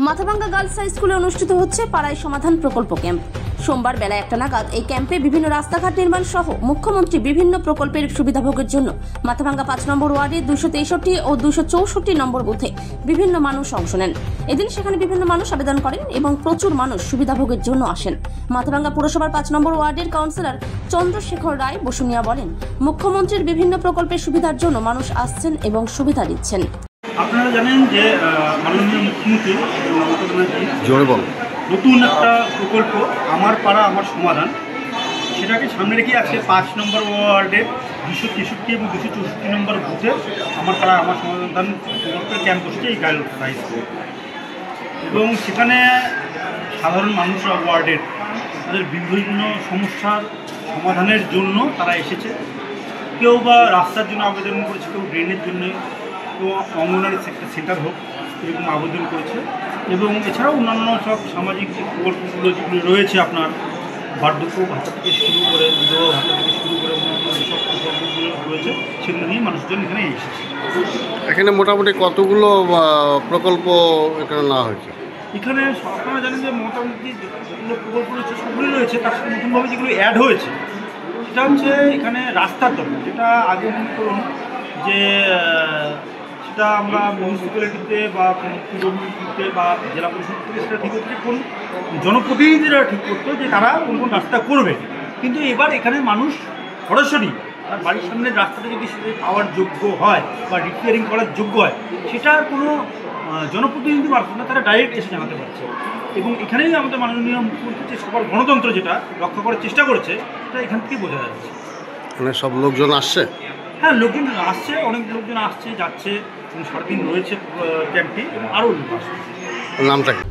Mathabhanga girls high স্কুলে অনুষ্ঠিত হচ্ছে পাড়ায় সমাধান প্রকল্প ক্যাম্প। সোমবার বেলা 1টা নাগাদ এই ক্যাম্পে বিভিন্ন রাস্তাঘাট নির্মাণ সহ মুখ্যমন্ত্রী বিভিন্ন প্রকল্পের সুবিধাভোগের জন্য মাথাভাঙ্গা 5 নম্বর ওয়ার্ডে 263 ও 264 নম্বর বুথে বিভিন্ন মানুষ অংশ নেন। এদিন সেখানে বিভিন্ন মানুষ আবেদন করেন এবং প্রচুর মানুষ সুবিধাভোগের জন্য আসেন। মাথাভাঙ্গা পুরসভার 5 নম্বর ওয়ার্ডের কাউন্সিলর চন্দ্রশেখর রায় বসুনিয়া বলেন, মুখ্যমন্ত্রীর বিভিন্ন প্রকল্পের সুবিধার জন্য মানুষ আসছেন এবং সুবিধা দিচ্ছেন। আপনারা জানেন যে মাননীয় মুখ্যমন্ত্রী মমতা ব্যানার্জি নতুন একটা প্রকল্প আমার পাড়া আমার সমাধান, সেটাকে সামনে রেখে আজকে 5 নম্বর ওয়ার্ডে 263 এবং 264 নম্বর বুথে আমার পাড়া আমার সমাধান প্রকল্পের ক্যাম্প বসেছে এই গার্লস হাই স্কুলে। এবং সেখানে সাধারণ মানুষরা ওয়ার্ডের তাদের বিভিন্ন সমস্যার সমাধানের জন্য তারা এসেছে। কেউ বা রাস্তার জন্য আবেদন করেছে, কেউ ড্রেনের জন্য, কেউ অঙ্গনওয়াড়ি সেন্টার হোক এরকম আবেদন করেছে। এবং এছাড়াও অন্যান্য সব সামাজিক প্রকল্পগুলো যেগুলো রয়েছে, আপনার বার্ধক্য ভাতা থেকে শুরু করে বিধবা ভাতা থেকে শুরু করে অন্যান্য যেসব প্রকল্পগুলো রয়েছে সেগুলো নিয়ে মানুষজন এখানে এসেছে। এখানে মোটামুটি কতগুলো প্রকল্প এখানে নেওয়া হয়েছে? এখানে আপনারা জানেন যে মোটামুটি যেগুলো প্রকল্প রয়েছে সবগুলো রয়েছে, তার সাথে নতুনভাবে যেগুলো অ্যাড হয়েছে সেটা হচ্ছে এখানে রাস্তার দরকার, যেটা আগে মনে করুন যে সেটা আমরা মিউনিসিপ্যালিটিতে বা পুরসভাতে বা জেলা পরিষদ থেকে সেটা ঠিক হচ্ছে কোন জনপ্রতিনিধিরা ঠিক করতো যে তারা কোন কোন রাস্তা করবে। কিন্তু এবার এখানে মানুষ সরাসরি তার বাড়ির সামনের রাস্তাটা যদি সেটা পাওয়ার যোগ্য হয় বা রিপেয়ারিং করার যোগ্য হয়, সেটা কোনো জনপ্রতিনিধি মারফত না, তারা ডাইরেক্ট এসে জানাতে পারছে। এবং এখানেই আমাদের মাননীয় মুখ্যমন্ত্রী যে সবার গণতন্ত্র যেটা রক্ষা করার চেষ্টা করেছে, সেটা এখান থেকে বোঝা যাচ্ছে। মানে সব লোকজন আসছে? হ্যাঁ, লোকজন আসছে, অনেক লোকজন আসছে যাচ্ছে এবং সারাদিন রয়েছে ক্যাম্পটি, এবং আরও লোক আসছে। নামটা কি?